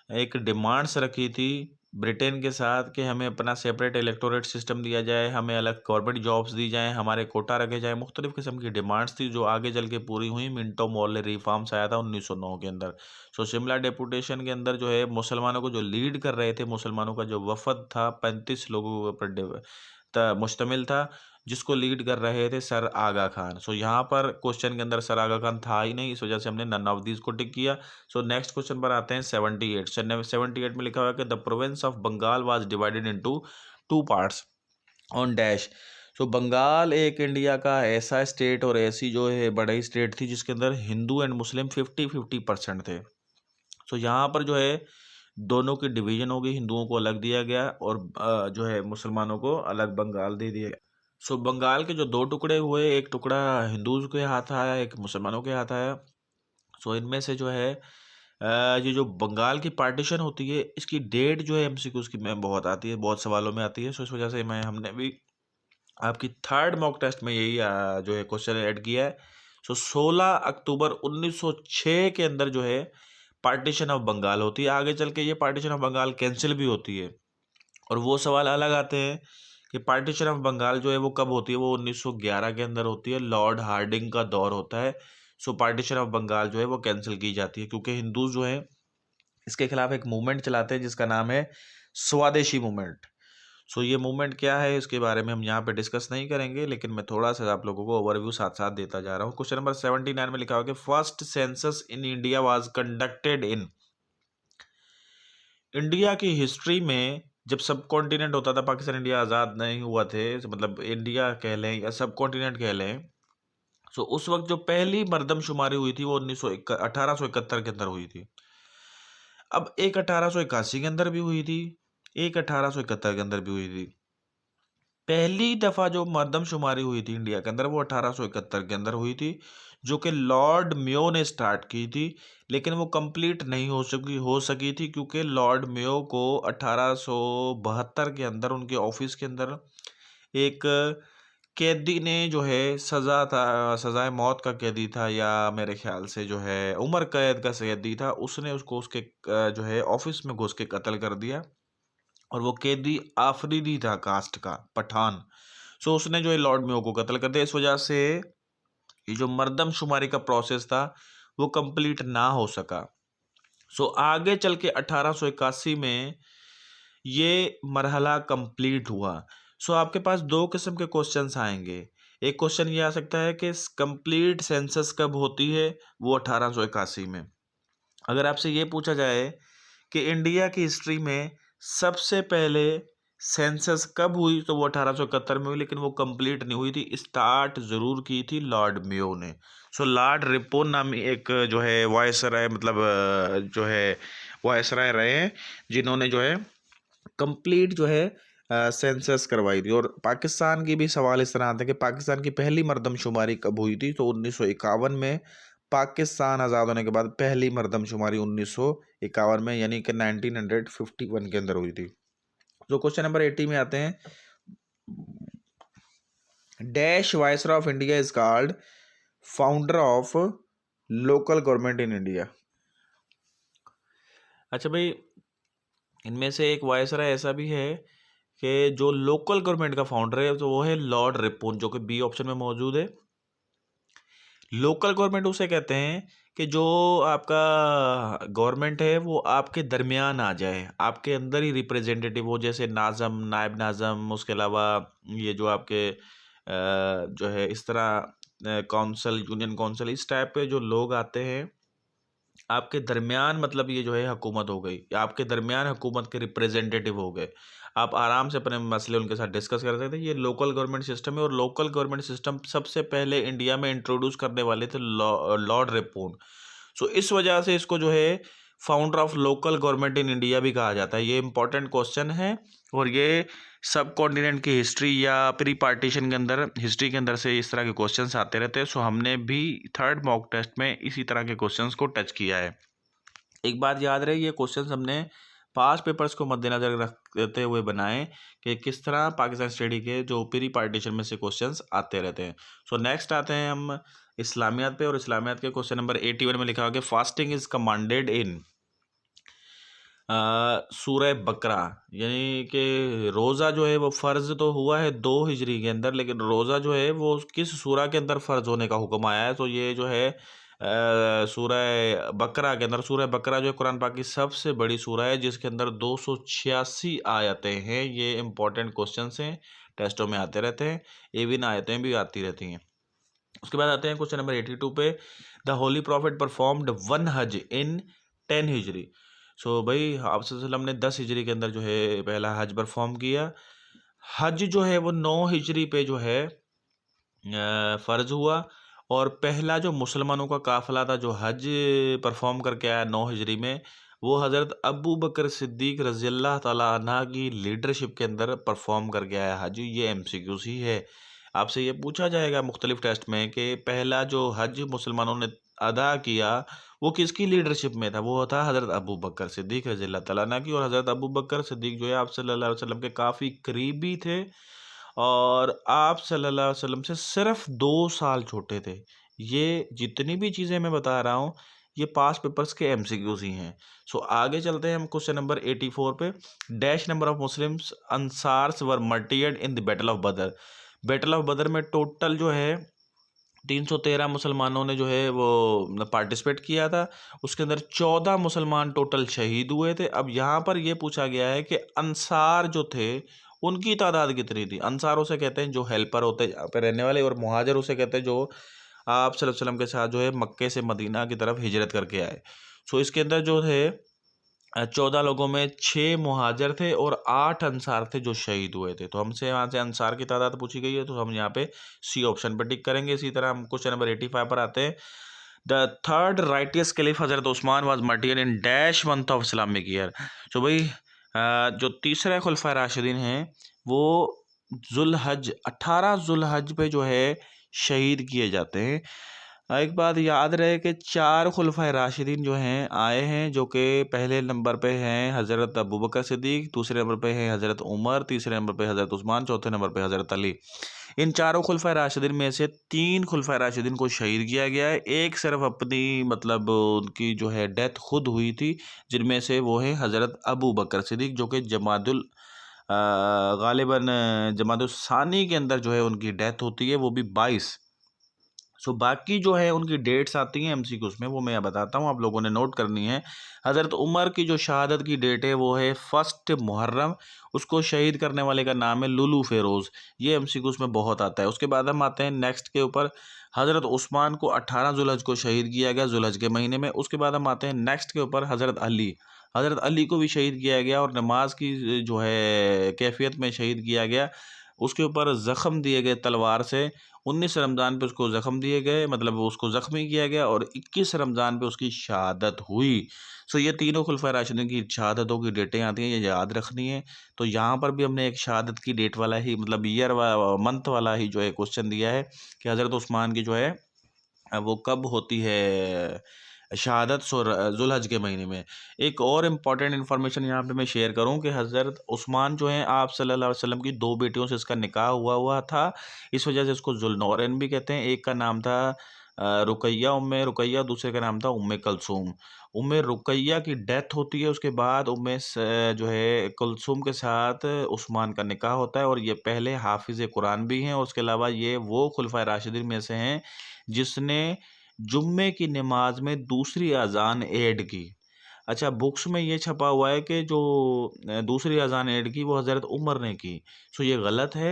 एक डिमांड्स रखी थी ब्रिटेन के साथ कि हमें अपना सेपरेट इलेक्टोरेट सिस्टम दिया जाए, हमें अलग गवर्नमेंट जॉब्स दी जाएं, हमारे कोटा रखे जाए, मुख्तलिफ किस्म की डिमांड्स थी जो आगे चल के पूरी हुई। मिंटो मॉर्ले रिफॉर्म्स आया था 1909 के अंदर। सो शिमला डेपुटेशन के अंदर जो है मुसलमानों को जो लीड कर रहे थे, मुसलमानों का जो वफद था 35 लोगों के ऊपर मुश्तमिल था, जिसको लीड कर रहे थे सर आगा खान। सो यहाँ पर क्वेश्चन के अंदर सर आगा खान था ही नहीं, इस वजह से हमने नन ऑफ दीज को टिक किया। सो नेक्स्ट क्वेश्चन पर आते हैं 78। 78 में लिखा हुआ है कि the province of Bengal was divided into 2 parts on dash. So Bengal एक इंडिया का ऐसा स्टेट और ऐसी जो है बड़ी स्टेट थी जिसके अंदर हिंदू एंड मुस्लिम 50-50% थे। सो यहाँ पर जो है दोनों की डिवीजन हो गई, हिंदुओं को अलग दिया गया और जो है मुसलमानों को अलग बंगाल दे दिया गया। सो बंगाल के जो 2 टुकड़े हुए, एक टुकड़ा हिंदूज के हाथ आया, एक मुसलमानों के हाथ आया। सो इनमें से जो है ये जो बंगाल की पार्टीशन होती है, इसकी डेट जो है एमसीक्यूज की में बहुत आती है, बहुत सवालों में आती है। सो इस वजह से हमने भी आपकी 3rd मॉक टेस्ट में यही जो है क्वेश्चन ऐड किया है। सो 16 अक्टूबर 1906 के अंदर जो है पार्टीशन ऑफ बंगाल होती है। आगे चल के ये पार्टीशन ऑफ बंगाल कैंसिल भी होती है और वो सवाल अलग आते हैं कि पार्टीशन ऑफ बंगाल जो है वो कब होती है। वो 1911 के अंदर होती है, लॉर्ड हार्डिंग का दौर होता है। सो पार्टीशन ऑफ बंगाल जो है वो कैंसिल की जाती है क्योंकि हिंदूज जो है इसके खिलाफ एक मूवमेंट चलाते हैं जिसका नाम है स्वदेशी मूवमेंट। सो ये मूवमेंट क्या है इसके बारे में हम यहाँ पे डिस्कस नहीं करेंगे, लेकिन मैं थोड़ा सा आप लोगों को ओवरव्यू साथ साथ देता जा रहा हूँ। क्वेश्चन नंबर 79 में लिखा हुआ कि first census in India was conducted in. India की हिस्ट्री में जब सब कॉन्टिनेंट होता था, पाकिस्तान इंडिया आज़ाद नहीं हुआ थे, मतलब इंडिया कह लें या सब कॉन्टिनेंट कह लें, सो उस वक्त जो पहली मर्दमशुमारी हुई थी वो 1871 के अंदर हुई थी। अब एक 1881 के अंदर भी हुई थी, एक 1871 के अंदर भी हुई थी। पहली दफा जो मर्दमशुमारी हुई थी इंडिया के अंदर वो 1871 के अंदर हुई थी, जो कि लॉर्ड मेयो ने स्टार्ट की थी, लेकिन वो कंप्लीट नहीं हो सकी थी क्योंकि लॉर्ड मेयो को 1872 के अंदर उनके ऑफिस के अंदर एक कैदी ने जो है सजाए मौत का कैदी था, या मेरे ख्याल से जो है उम्र कैद का कैदी था, उसने उसको उसके जो है ऑफिस में घुस के कत्ल कर दिया। और वो कैदी आफरीदी था, कास्ट का पठान। सो उसने जो है लॉर्ड मेयो को कत्ल कर दिया। इस वजह से ये जो मर्दमशुमारी का प्रोसेस था वो कंप्लीट ना हो सका। सो आगे चल के 1881 में ये मरहला कंप्लीट हुआ। सो आपके पास 2 किस्म के क्वेश्चंस आएंगे। एक क्वेश्चन ये आ सकता है कि कंप्लीट सेंसस कब होती है, वो 1881 में। अगर आपसे ये पूछा जाए कि इंडिया की हिस्ट्री में सबसे पहले सेंसस कब हुई, तो वो 1871 में हुई, लेकिन वो कंप्लीट नहीं हुई थी। स्टार्ट जरूर की थी लॉर्ड मेयो ने। सो लॉर्ड रिपोन नामी एक जो है वायसराय, मतलब जो है वायसराय रहे हैं जिन्होंने जो है कंप्लीट जो है सेंसस करवाई थी। और पाकिस्तान की भी सवाल इस तरह आते हैं कि पाकिस्तान की पहली मर्दमशुमारी कब हुई थी, तो 1951 में पाकिस्तान आज़ाद होने के बाद पहली मर्दमशुमारी 1951 में, यानी कि 1951 के अंदर हुई थी। तो क्वेश्चन नंबर 80 में आते हैं, dash viceroy of India is called founder of local government in India. अच्छा भाई, इनमें से एक वायसराय ऐसा भी है कि जो लोकल गवर्नमेंट का फाउंडर है तो वो है लॉर्ड रिपोन, जो कि बी ऑप्शन में मौजूद है। लोकल गवर्नमेंट उसे कहते हैं कि जो आपका गवर्नमेंट है वो आपके दरमियान आ जाए, आपके अंदर ही रिप्रेजेंटेटिव हो, जैसे नाज़म, नायब नाज़म, उसके अलावा ये जो आपके जो है इस तरह काउंसिल, यूनियन काउंसिल, इस टाइप पे जो लोग आते हैं आपके दरमियान, मतलब ये जो है हुकूमत हो गई, आपके दरमियान हुकूमत के रिप्रेजेंटेटिव हो गए। आप आराम से अपने मसले उनके साथ डिस्कस कर सकते हैं। ये लोकल गवर्नमेंट सिस्टम है और लोकल गवर्नमेंट सिस्टम सबसे पहले इंडिया में इंट्रोड्यूस करने वाले थे लॉर्ड रिपोन। सो इस वजह से इसको जो है founder of local government in India भी कहा जाता है। ये इंपॉर्टेंट क्वेश्चन है और ये सब कॉन्टिनेंट की हिस्ट्री या प्री पार्टीशन के अंदर, हिस्ट्री के अंदर से इस तरह के क्वेश्चंस आते रहते हैं। सो हमने भी 3rd मॉक टेस्ट में इसी तरह के क्वेश्चंस को टच किया है। एक बात याद रहे, ये क्वेश्चंस हमने पास पेपर्स को मद्देनजर रखते हुए बनाएं कि किस तरह पाकिस्तान स्टडी के जो प्री पार्टीशन में से क्वेश्चंस आते रहते हैं। सो नेक्स्ट आते हैं हम इस्लामियात पे, और इस्लामियात के क्वेश्चन नंबर 81 में लिखा हुआ कि फास्टिंग इज कमांडेड इन सूरह बकरा, यानी कि रोज़ा जो है वो फ़र्ज़ तो हुआ है 2 हिजरी के अंदर, लेकिन रोज़ा जो है वो किस सूरा के अंदर फ़र्ज़ होने का हुक्म आया है। तो ये जो है सूरह बकरा के अंदर, सूरह बकरा जो है कुरान पाक की सबसे बड़ी सूरा है, जिसके अंदर 286 आयतें हैं। ये इंपॉर्टेंट क्वेश्चंस हैं, टेस्टों में आते रहते हैं, इवन आयतें भी आती रहती हैं। उसके बाद आते हैं क्वेश्चन नंबर 82 पे, द होली प्रॉफिट परफॉर्म्ड 1 हज इन 10 हिजरी। सो भाई आप वसल्लम ने 10 हिजरी के अंदर जो है पहला हज परफॉर्म किया। हज जो है वो 9 हिजरी पे जो है फ़र्ज हुआ, और पहला जो मुसलमानों का काफ़िला था जो हज परफॉर्म करके आया 9 हिजरी में, वो हज़रत अबू बकर सिद्दीक रज़ी अल्लाह ताला अन्हा की लीडरशिप के अंदर परफॉर्म करके आया हज। ये MCQ ही है, आपसे ये पूछा जाएगा मुख्तलिफ टेस्ट में कि पहला जो हज मुसलमानों ने अदा किया वो किसकी लीडरशिप में था। वो था हज़रत अबू बकर सिद्दीक रज़ी अल्लाह ताला अन्हा की, और हज़रत अबू बकर सिद्दीक जो है आप सल्लल्लाहु अलैहि वसल्लम के काफ़ी करीबी थे, और आप सल्लल्लाहु अलैहि वसल्लम से सिर्फ 2 साल छोटे थे। ये जितनी भी चीज़ें मैं बता रहा हूँ ये पास पेपर्स के MCQs ही हैं। सो आगे चलते हैं हम क्वेश्चन नंबर 84 पे, dash number of Muslims Ansars were martyred in the battle of Badr. Battle of Badr में टोटल जो है 313 मुसलमानों ने जो है वो पार्टिसिपेट किया था, उसके अंदर 14 मुसलमान टोटल शहीद हुए थे। अब यहाँ पर ये पूछा गया है कि अंसार जो थे उनकी तादाद कितनी थी। अंसार उसे कहते हैं जो हेल्पर होते हैं यहाँ पे रहने वाले, और मुहाजिर उसे कहते हैं जो आप सल्लल्लाहु अलैहि वसल्लम के साथ जो है मक्के से मदीना की तरफ हिजरत करके आए। सो इसके अंदर जो थे 14 लोगों में 6 मुहाजिर थे और 8 अंसार थे जो शहीद हुए थे। तो हमसे यहाँ से अंसार की तादाद पूछी गई है, तो हम यहाँ पे सी ऑप्शन पर टिक करेंगे। इसी तरह हम क्वेश्चन नंबर 85 पर आते हैं, the third righteous खलीफ Hazrat Usman was मार्टियर्ड in dash month of Islamic year. तो भाई जो तीसरे खुलफा राशिदीन हैं वो जुल्हज 18 जुल्हज पे जो है शहीद किए जाते हैं। एक बात याद रहे कि 4 खुलफाए राशिदीन जो हैं आए हैं, जो कि पहले नंबर पे हैं हज़रत अबू बकर सिद्दीक, दूसरे नंबर पे हैं हज़रत उमर, तीसरे नंबर पे हज़रत उस्मान, चौथे नंबर पे हज़रत अली। इन चारों खुलफाए राशिदीन में से 3 खुलफाए राशिदीन को शहीद किया गया है, एक सिर्फ अपनी मतलब उनकी जो है डेथ खुद हुई थी, जिनमें से वो है हज़रत अबू बकर सिद्दीक, जो कि गालिबन जमादुल सानी के अंदर जो है उनकी डेथ होती है, वो भी 22। सो बाकी जो है उनकी डेट्स आती हैं MCQs में, वो मैं बताता हूँ, आप लोगों ने नोट करनी है। हज़रत उमर की जो शहादत की डेट है वो है 1 मुहर्रम, उसको शहीद करने वाले का नाम है लुलू फ़ेरोज़। ये MCQs में बहुत आता है। उसके बाद हम आते हैं नेक्स्ट के ऊपर, हज़रत उस्मान को 18 जुलहज को शहीद किया गया जुलहज के महीने में। उसके बाद हम आते हैं नेक्स्ट के ऊपर, हज़रत अली को भी शहीद किया गया और नमाज की जो है कैफियत में शहीद किया गया। उसके ऊपर ज़ख़म दिए गए तलवार से, 19 रमज़ान पे उसको ज़ख़म दिए गए, मतलब उसको ज़ख्मी किया गया, और 21 रमज़ान पे उसकी शहादत हुई। सो ये तीनों खुलफाए राशिदीन की शहादतों की डेटें आती हैं, ये याद रखनी है। तो यहाँ पर भी हमने एक शहादत की डेट वाला ही मतलब ईयर मंथ वाला ही जो है क्वेश्चन दिया है कि हज़रत उस्मान की जो है वो कब होती है शहादत, जुल्हज के महीने में। एक और इम्पॉर्टेंट इन्फॉर्मेशन यहाँ पे मैं शेयर करूँ कि हज़रत उस्मान जो हैं आप सल्लल्लाहु अलैहि वसल्लम की 2 बेटियों से इसका निकाह हुआ था, इस वजह से इसको ज़ुल्नौरैन भी कहते हैं। एक का नाम था रुकैया, उम्मे रुकैया, दूसरे का नाम था उम्मे कुलसूम। उम्मे रुकैया की डेथ होती है, उसके बाद जो है कुलसूम के साथ उस्मान का निकाह होता है, और ये पहले हाफिज़ कुरान भी हैं, और उसके अलावा ये वो खुलफाए राशिदीन में से हैं जिसने जुम्मे की नमाज में दूसरी अजान ऐड की। अच्छा, बुक्स में ये छपा हुआ है कि जो दूसरी अजान ऐड की वो हज़रत उमर ने की। सो ये गलत है।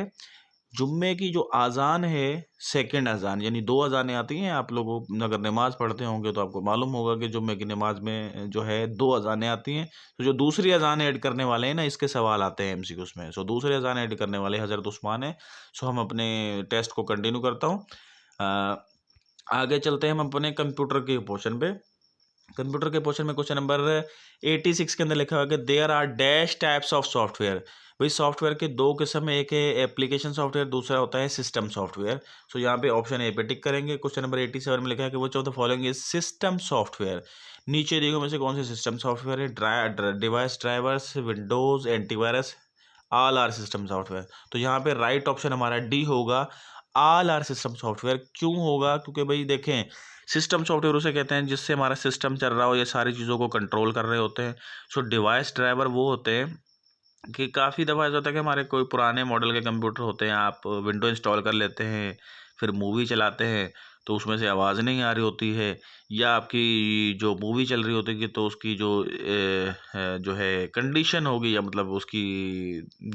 जुम्मे की जो अजान है सेकंड अजान, यानी 2 अजानें आती हैं। आप लोग अगर नमाज पढ़ते होंगे तो आपको मालूम होगा कि जुम्मे की नमाज में जो है 2 अजानें आती हैं। तो जो दूसरी अजान ऐड करने वाले हैं ना, इसके सवाल आते हैं MCQs में। सो दूसरी अजान ऐड करने वाले हज़रत उस्मान है। सो हम अपने टेस्ट को कंटिन्यू करता हूँ। आगे चलते हैं हम अपने कंप्यूटर के पोर्शन पे। कंप्यूटर के पोर्शन में क्वेश्चन नंबर 86 के अंदर लिखा हुआ है कि there are dash types of software. भाई सॉफ्टवेयर के दो किस्म है, एक है एप्लीकेशन सॉफ्टवेयर, दूसरा होता है सिस्टम सॉफ्टवेयर। सो यहाँ पे ऑप्शन ए पे टिक करेंगे। क्वेश्चन नंबर 87 में लिखा है कि which of the following is system software. नीचे देखो में से कौन से सिस्टम सॉफ्टवेयर है? Device drivers, Windows, antivirus, all are system software. तो यहाँ पे राइट ऑप्शन हमारा डी होगा, ऑल आर सिस्टम सॉफ्टवेयर। क्यों होगा? क्योंकि भाई देखें, सिस्टम सॉफ्टवेयर उसे कहते हैं जिससे हमारा सिस्टम चल रहा हो, ये सारी चीज़ों को कंट्रोल कर रहे होते हैं। सो डिवाइस ड्राइवर वो होते हैं कि काफ़ी दफ़ा ऐसा होता है कि हमारे कोई पुराने मॉडल के कंप्यूटर होते हैं, आप विंडो इंस्टॉल कर लेते हैं, फिर मूवी चलाते हैं तो उसमें से आवाज़ नहीं आ रही होती है, या आपकी जो मूवी चल रही होती है तो उसकी जो है कंडीशन होगी, या मतलब उसकी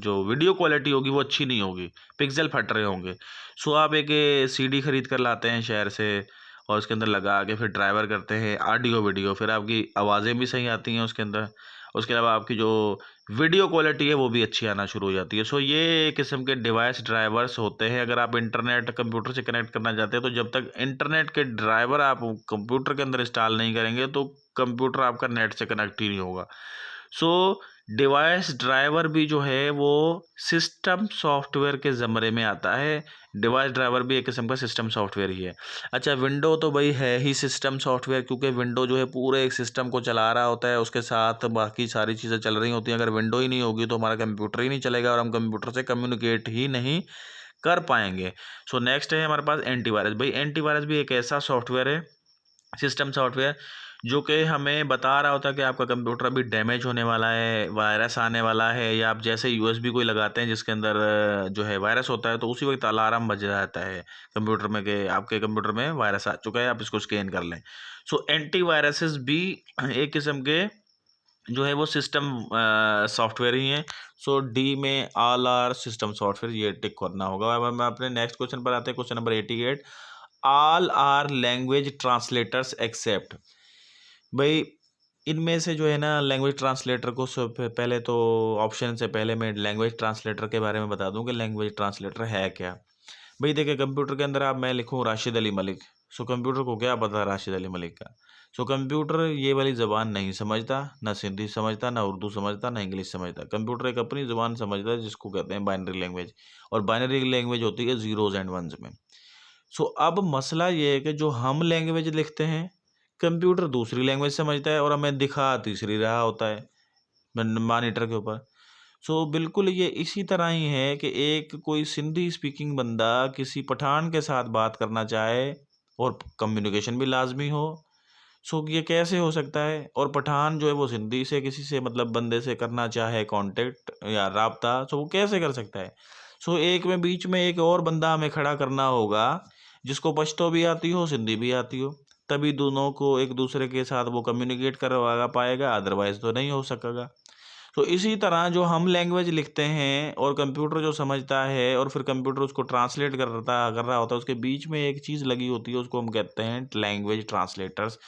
जो वीडियो क्वालिटी होगी वो अच्छी नहीं होगी, पिक्सल फट रहे होंगे। सो आप एक सीडी खरीद कर लाते हैं शहर से, और उसके अंदर लगा के फिर ड्राइवर करते हैं ऑडियो वीडियो, फिर आपकी आवाज़ें भी सही आती हैं उसके अंदर। उसके अलावा आपकी जो वीडियो क्वालिटी है वो भी अच्छी आना शुरू हो जाती है। सो ये एक किस्म के डिवाइस ड्राइवर्स होते हैं। अगर आप इंटरनेट कंप्यूटर से कनेक्ट करना चाहते हैं तो जब तक इंटरनेट के ड्राइवर आप कंप्यूटर के अंदर इंस्टॉल नहीं करेंगे तो कंप्यूटर आपका नेट से कनेक्ट ही नहीं होगा। सो डिवाइस ड्राइवर भी जो है वो सिस्टम सॉफ्टवेयर के ज़मरे में आता है। डिवाइस ड्राइवर भी एक किस्म का सिस्टम सॉफ्टवेयर ही है। अच्छा, विंडो तो भाई है ही सिस्टम सॉफ्टवेयर, क्योंकि विंडो जो है पूरे एक सिस्टम को चला रहा होता है, उसके साथ बाकी सारी चीज़ें चल रही होती हैं। अगर विंडो ही नहीं होगी तो हमारा कंप्यूटर ही नहीं चलेगा और हम कंप्यूटर से कम्युनिकेट ही नहीं कर पाएंगे। सो नेक्स्ट है हमारे पास एंटीवायरस। भाई एंटीवायरस भी एक ऐसा सॉफ्टवेयर है, सिस्टम सॉफ्टवेयर, जो कि हमें बता रहा होता है कि आपका कंप्यूटर अभी डैमेज होने वाला है, वायरस आने वाला है, या आप जैसे यूएसबी कोई लगाते हैं जिसके अंदर जो है वायरस होता है, तो उसी वक्त अलार्म बज जाता है कंप्यूटर में कि आपके कंप्यूटर में वायरस आ चुका है, आप इसको स्कैन कर लें। सो एंटीवायरसेस भी एक किस्म के जो है वो सिस्टम सॉफ्टवेयर ही हैं। सो डी में ऑल आर सिस्टम सॉफ्टवेयर, ये टिक करना होगा। अब हम अपने नेक्स्ट क्वेश्चन पर आते हैं, question number 88। All are language translators except. भाई इनमें से जो है ना लैंग्वेज ट्रांसलेटर को पहले तो ऑप्शन से पहले मैं लैंग्वेज ट्रांसलेटर के बारे में बता दूं कि लैंग्वेज ट्रांसलेटर है क्या। भाई देखिए, कंप्यूटर के अंदर आप मैं लिखूं राशिद अली मलिक, सो कंप्यूटर को क्या पता राशिद अली मलिक का? सो कंप्यूटर ये वाली ज़बान नहीं समझता, ना सिंधी समझता, ना उर्दू समझता, ना इंग्लिश समझता। कंप्यूटर एक अपनी ज़बान समझता है जिसको कहते हैं बाइनरी लैंग्वेज, और बाइनरी लैंग्वेज होती है ज़ीरोज़ एंड वंस में। सो अब मसला ये है कि जो हम लैंग्वेज लिखते हैं, कंप्यूटर दूसरी लैंग्वेज समझता है और हमें दिखा तीसरी रहा होता है मॉनिटर के ऊपर। सो बिल्कुल ये इसी तरह ही है कि एक कोई सिंधी स्पीकिंग बंदा किसी पठान के साथ बात करना चाहे और कम्युनिकेशन भी लाजमी हो। सो ये कैसे हो सकता है? और पठान जो है वो सिंधी से किसी से मतलब बंदे से करना चाहे कांटेक्ट या राब्ता, सो वो कैसे कर सकता है? सो एक में बीच में एक और बंदा हमें खड़ा करना होगा जिसको पश्तो भी आती हो, सिंधी भी आती हो, तभी दोनों को एक दूसरे के साथ वो कम्युनिकेट करवा पाएगा, अदरवाइज तो नहीं हो सकेगा। तो इसी तरह जो हम लैंग्वेज लिखते हैं और कंप्यूटर जो समझता है और फिर कंप्यूटर उसको ट्रांसलेट कर रहा होता है, उसके बीच में एक चीज़ लगी होती है, उसको हम कहते हैं लैंग्वेज ट्रांसलेटर्स।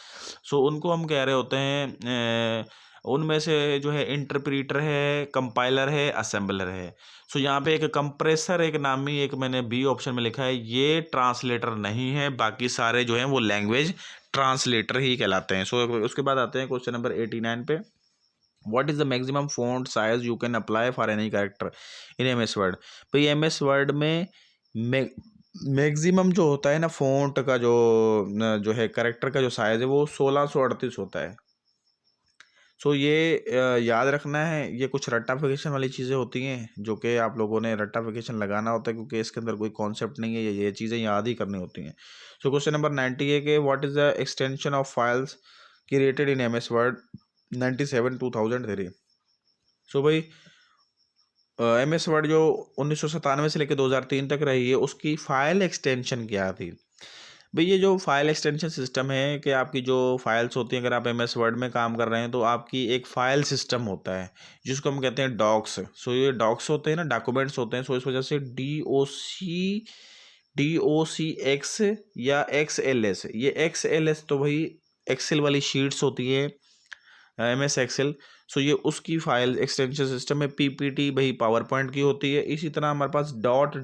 सो उनको हम कह रहे होते हैं उनमें से जो है इंटरप्रीटर है, कंपाइलर है, असेंबलर है। सो यहाँ पे एक कंप्रेसर एक नामी एक मैंने बी ऑप्शन में लिखा है, ये ट्रांसलेटर नहीं है, बाकी सारे जो हैं वो लैंग्वेज ट्रांसलेटर ही कहलाते हैं। सो उसके बाद आते हैं क्वेश्चन नंबर 89 पे। What is the maximum font size you can apply for any character in MS Word? भाई MS Word में मैक्सिमम जो होता है ना फॉन्ट का जो है कैरेक्टर का जो साइज़ है वो 1638 होता है। सो ये याद रखना है, ये कुछ रट्टाफिकेशन वाली चीज़ें होती हैं जो कि आप लोगों ने रट्टाफिकेशन लगाना होता है, क्योंकि इसके अंदर कोई कॉन्सेप्ट नहीं है, ये चीज़ें याद ही करनी होती हैं। सो क्वेश्चन नंबर 90 है कि what is the extension of files created in MS Word 97/2003। सो भाई MS वर्ड जो 1997 से लेकर 2003 तक रही है, उसकी फाइल एक्सटेंशन क्या थी? भाई ये जो फाइल एक्सटेंशन सिस्टम है कि आपकी जो फाइल्स होती हैं, अगर आप MS वर्ड में काम कर रहे हैं तो आपकी एक फाइल सिस्टम होता है जिसको हम कहते हैं डॉक्स। सो ये डॉक्स होते हैं ना, डॉक्यूमेंट्स होते हैं। सो इस वजह से DOCX या XLS, ये XLS तो भाई एक्सेल वाली शीट्स होती है, MS एक्सेल। सो ये उसकी फाइल एक्सटेंशन सिस्टम है। PPT भाई पावर पॉइंट की होती है। इसी तरह हमारे पास .doc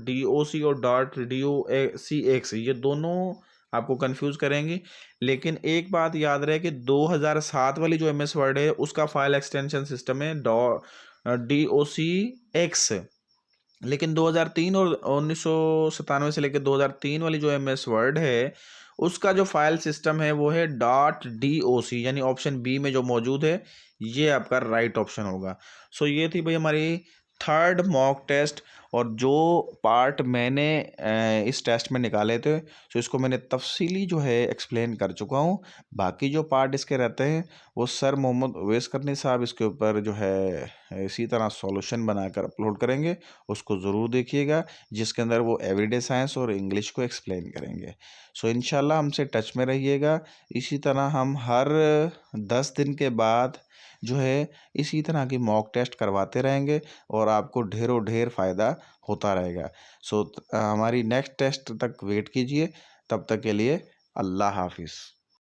और .docx ये दोनों आपको कंफ्यूज करेंगी। लेकिन एक बात याद रहे कि 2007 वाली जो एमएस वर्ड है उसका फाइल एक्सटेंशन सिस्टम है DOCX। लेकिन 2003 और 1997 से लेकर 2003 वाली जो एमएस वर्ड है उसका जो फाइल सिस्टम है वो है .doc, यानी ऑप्शन बी में जो मौजूद है ये आपका राइट ऑप्शन होगा। सो ये थी भाई हमारी थर्ड मॉक टेस्ट, और जो पार्ट मैंने इस टेस्ट में निकाले थे सो इसको मैंने तफसीली जो है एक्सप्लेन कर चुका हूँ। बाकी जो पार्ट इसके रहते हैं वो सर मोहम्मद उवैस करनी साहब इसके ऊपर जो है इसी तरह सॉल्यूशन बनाकर अपलोड करेंगे, उसको ज़रूर देखिएगा, जिसके अंदर वो एवरीडे साइंस और इंग्लिश को एक्सप्लेन करेंगे। सो इंशाल्लाह हमसे टच में रहिएगा। इसी तरह हम हर 10 दिन के बाद जो है इसी तरह की मॉक टेस्ट करवाते रहेंगे और आपको ढेरों ढेर फ़ायदा होता रहेगा। सो हमारी नेक्स्ट टेस्ट तक वेट कीजिए। तब तक के लिए अल्लाह हाफिज़।